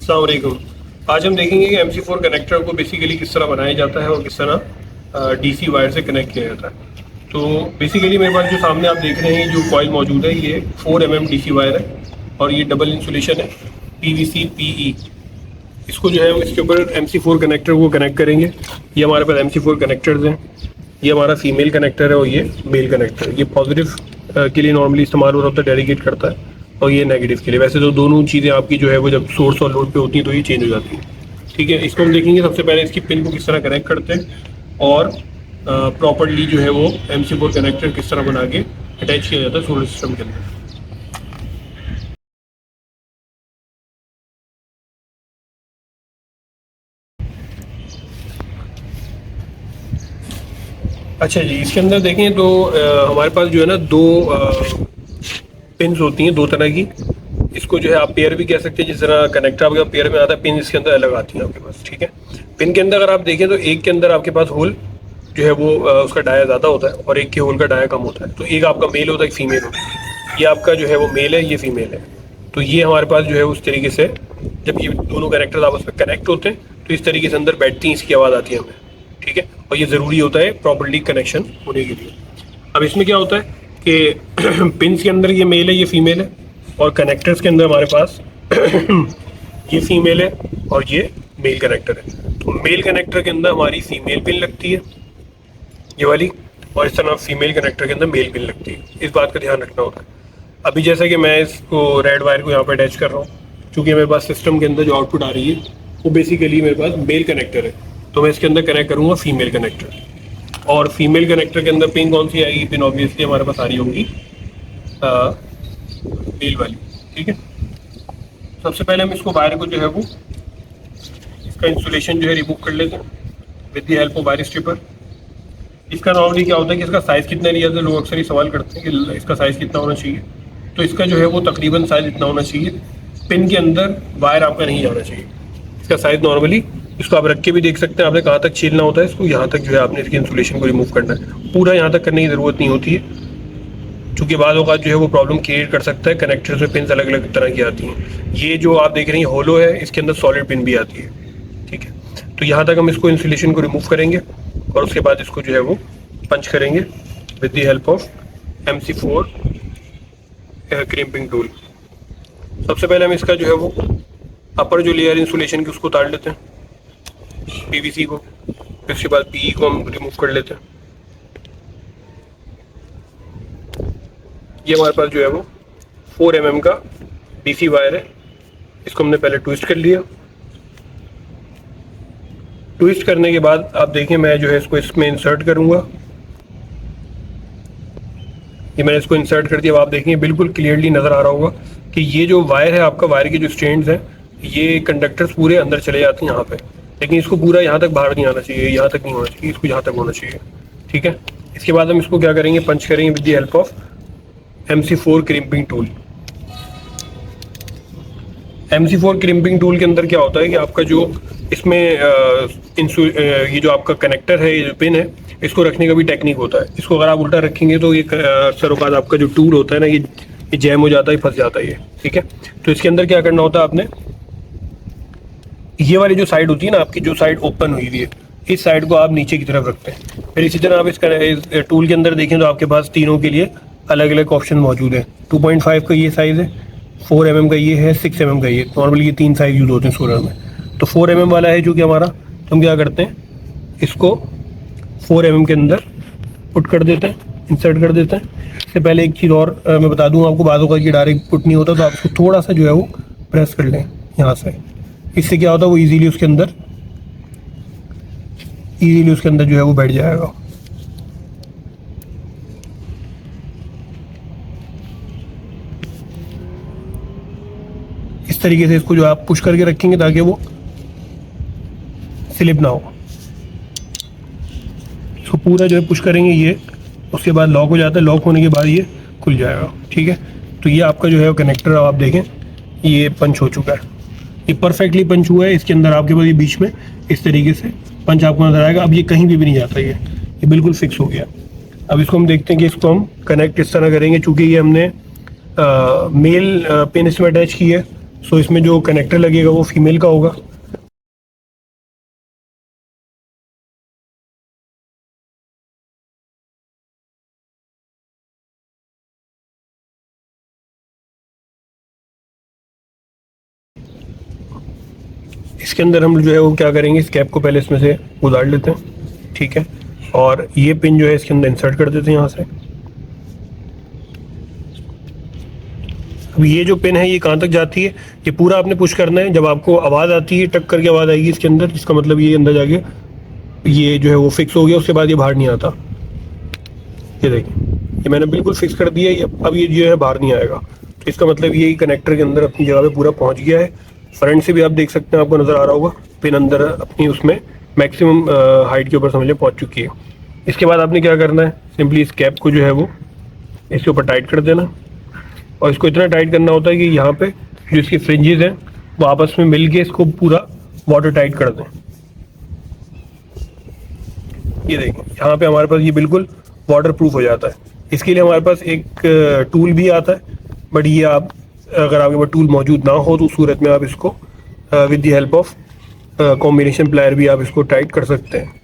अस्सलाम वालेकुम। आज हम देखेंगे कि MC4 कनेक्टर को बेसिकली किस तरह बनाया जाता है और किस तरह DC वायर से कनेक्ट किया जाता है। तो बेसिकली मेरे पास जो सामने आप देख रहे हैं जो कॉइल मौजूद है ये 4 mm DC वायर है और ये डबल इंसुलेशन है PVC PE। इसको जो है हम इसके ऊपर MC4 कनेक्टर को कनेक्ट करेंगे। ये हमारे पास MC4 कनेक्टर्स हैं। ये हमारा फीमेल कनेक्टर है और ये मेल कनेक्टर। ये पॉजिटिव के लिए नॉर्मली इस्तेमाल हो रहा है, डेडिकेट करता है, और ये नेगेटिव के लिए। वैसे तो दोनों चीज़ें आपकी जो है वो जब सोर्स और लोड पे होती हैं तो ये चेंज हो जाती है। ठीक है, इसको हम देखेंगे सबसे पहले इसकी पिन को किस तरह कनेक्ट करते हैं और प्रॉपर्ली जो है वो MC4 कनेक्टर किस तरह बना के अटैच किया जाता है सोलर सिस्टम के अंदर। अच्छा जी, इसके अंदर देखें तो हमारे पास जो है ना दो पिन्स होती हैं, दो तरह की। इसको जो है आप पेयर भी कह सकते हैं, जिस तरह कनेक्टर आपके पास पेयर में आता है, पिन इसके अंदर अलग आती है आपके पास। ठीक है, पिन के अंदर अगर आप देखें तो एक के अंदर आपके पास होल जो है वो उसका डाया ज़्यादा होता है और एक के होल का डाया कम होता है। तो एक आपका मेल होता है, एक फीमेल होता है। ये आपका जो है वो मेल है, ये फीमेल है। तो ये हमारे पास जो है उस तरीके से जब ये दोनों कनेक्टर आपस में कनेक्ट होते हैं तो इस तरीके से अंदर बैठती हैं, इसकी आवाज़ आती है हमें। ठीक है, और ये ज़रूरी होता है प्रॉपर्ली कनेक्शन होने के लिए। अब इसमें क्या होता है कि पिन्स के अंदर ये मेल है, ये फीमेल है, और कनेक्टर्स के अंदर हमारे पास ये फीमेल है और ये मेल कनेक्टर है। तो मेल कनेक्टर के अंदर हमारी फीमेल पिन लगती है, ये वाली, और इस तरह फीमेल कनेक्टर के अंदर मेल पिन लगती है। इस बात का ध्यान रखना होता है। अभी जैसा कि मैं इसको रेड वायर को यहाँ पर अटैच कर रहा हूँ, क्योंकि मेरे पास सिस्टम के अंदर जो आउटपुट आ रही है वो बेसिकली मेरे पास मेल कनेक्टर है, तो मैं इसके अंदर कनेक्ट करूँगा फीमेल कनेक्टर। और फीमेल कनेक्टर के अंदर पिन कौन सी आएगी? पिन ऑब्वियसली हमारे पास आ रही होगी मेल वाली। ठीक है, सबसे पहले हम इसको वायर को जो है वो इसका इंसुलेशन जो है रिमूव कर लेते हैं with the help of wire stripper. इसका नॉर्मली क्या होता है कि इसका साइज़ कितना लिया जाता है, लोग अक्सर ही सवाल करते हैं कि इसका साइज़ कितना होना चाहिए। तो इसका जो है वो तकरीबन साइज़ इतना होना चाहिए, पिन के अंदर वायर आपका नहीं जाना चाहिए। इसका साइज़ नॉर्मली, इसको आप रख के भी देख सकते हैं, आपने कहाँ तक छीलना होता है इसको, यहाँ तक जो है आपने इसके इंसुलेशन को रिमूव करना है। पूरा यहाँ तक करने की ज़रूरत नहीं होती है, क्योंकि बाद औक़ात जो है वो प्रॉब्लम क्रिएट कर सकता है। कनेक्टर्स में पिन अलग अलग तरह की आती हैं। ये जो आप देख रहे हैं होलो है, इसके अंदर सॉलिड पिन भी आती है। ठीक है, तो यहाँ तक हम इसको इंसुलेशन को रिमूव करेंगे और उसके बाद इसको जो है वो पंच करेंगे with the help of MC4 crimping tool. सबसे पहले हम इसका जो है वो अपर जो लेयर इंसुलेशन की उसको उतार लेते हैं, PVC को। फिर उसके बाद PE को हम रिमूव कर लेते हैं। ये हमारे पास जो है वो 4 mm का DC वायर है। इसको हमने पहले ट्विस्ट कर लिया। ट्विस्ट करने के बाद आप देखें, मैं जो है इसको इसमें इंसर्ट करूंगा। ये मैंने इसको इंसर्ट कर दिया। अब आप देखेंगे बिल्कुल क्लियरली नज़र आ रहा होगा कि ये जो वायर है आपका, वायर के जो स्ट्रैंड्स हैं, ये कंडक्टर्स पूरे अंदर चले जाते हैं यहाँ पे, लेकिन इसको पूरा यहाँ तक बाहर नहीं आना चाहिए, यहाँ तक नहीं होना चाहिए, इसको यहाँ तक होना चाहिए। ठीक है, इसके बाद हम इसको क्या करेंगे, पंच करेंगे with the help of MC4 crimping tool. MC4 crimping tool के अंदर क्या होता है कि आपका जो इसमें ये जो आपका कनेक्टर है, ये जो पिन है, इसको रखने का भी टेक्निक होता है। इसको अगर आप उल्टा रखेंगे तो ये सरोकार आपका जो टूल होता है ना, ये जैम हो जाता है, फंस जाता है ये। ठीक है, तो इसके अंदर क्या करना होता है आपने, ये वाली जो साइड होती है ना आपकी, जो साइड ओपन हुई हुई है, इस साइड को आप नीचे की तरफ रखते हैं। फिर इसी तरह आप इस टूल के अंदर देखें तो आपके पास तीनों के लिए अलग अलग ऑप्शन मौजूद है। 2.5 का ये साइज़ है, 4 mm का ये है, 6 mm का ये। नॉर्मली ये 3 साइज़ यूज़ होते हैं सोलर में। तो 4 mm वाला है जो कि हमारा, तो हम क्या करते हैं, इसको 4 mm के अंदर पुट कर देते हैं, इंसर्ट कर देते हैं। इससे पहले एक चीज़ और मैं बता दूँ आपको, बातों का, ये डायरेक्ट पुट नहीं होता, तो आप इसको थोड़ा सा जो है वो प्रेस कर लें यहाँ से। इससे क्या होता है, वो ईजीली उसके अंदर जो है वो बैठ जाएगा। इस तरीके से इसको जो आप पुश करके रखेंगे ताकि वो स्लिप ना हो। इसको पूरा जो है पुश करेंगे, ये उसके बाद लॉक हो जाता है। लॉक होने के बाद ये खुल जाएगा। ठीक है, तो ये आपका जो है वो आप देखें, ये पंच हो चुका है, ये परफेक्टली पंच हुआ है। इसके अंदर आपके पास ये बीच में इस तरीके से पंच आपको नजर आएगा। अब ये कहीं भी नहीं जाता, ये बिल्कुल फिक्स हो गया। अब इसको हम देखते हैं कि इसको हम कनेक्ट किस तरह करेंगे। चूँकि ये हमने मेल पिन इसमें अटैच की है, सो इसमें जो कनेक्टर लगेगा वो फीमेल का होगा। इसके अंदर हम जो है वो क्या करेंगे, इस कैप को पहले इसमें से उतार लेते हैं, ठीक है, और ये पिन जो है इसके अंदर इंसर्ट कर देते हैं यहाँ से। अब ये जो पिन है ये कहाँ तक जाती है, ये पूरा आपने पुश करना है। जब आपको आवाज़ आती है, टक करके आवाज़ आएगी इसके अंदर, इसका मतलब ये अंदर जाके ये जो है वो फिक्स हो गया, उसके बाद ये बाहर नहीं आता। ये देखिए, ये मैंने बिल्कुल फिक्स कर दिया, ये अब ये जो है बाहर नहीं आएगा। तो इसका मतलब ये कनेक्टर के अंदर अपनी जगह पे पूरा पहुंच गया है। फ्रंट से भी आप देख सकते हैं, आपको नज़र आ रहा होगा पिन अंदर अपनी उसमें मैक्सिमम हाइट के ऊपर समझ लें पहुँच चुकी है। इसके बाद आपने क्या करना है, सिंपली इस कैप को जो है वो इसके ऊपर टाइट कर देना, और इसको इतना टाइट करना होता है कि यहाँ पे जो इसकी फ्रिंजेस हैं वो आपस में मिल के इसको पूरा वाटर टाइट कर दें। ये देखिए, यहाँ पे हमारे पास ये बिल्कुल वाटर प्रूफ हो जाता है। इसके लिए हमारे पास एक टूल भी आता है, बट ये आप अगर आपके पास टूल मौजूद ना हो तो उस सूरत में आप इसको with the help of combination plier भी आप इसको टाइट कर सकते हैं।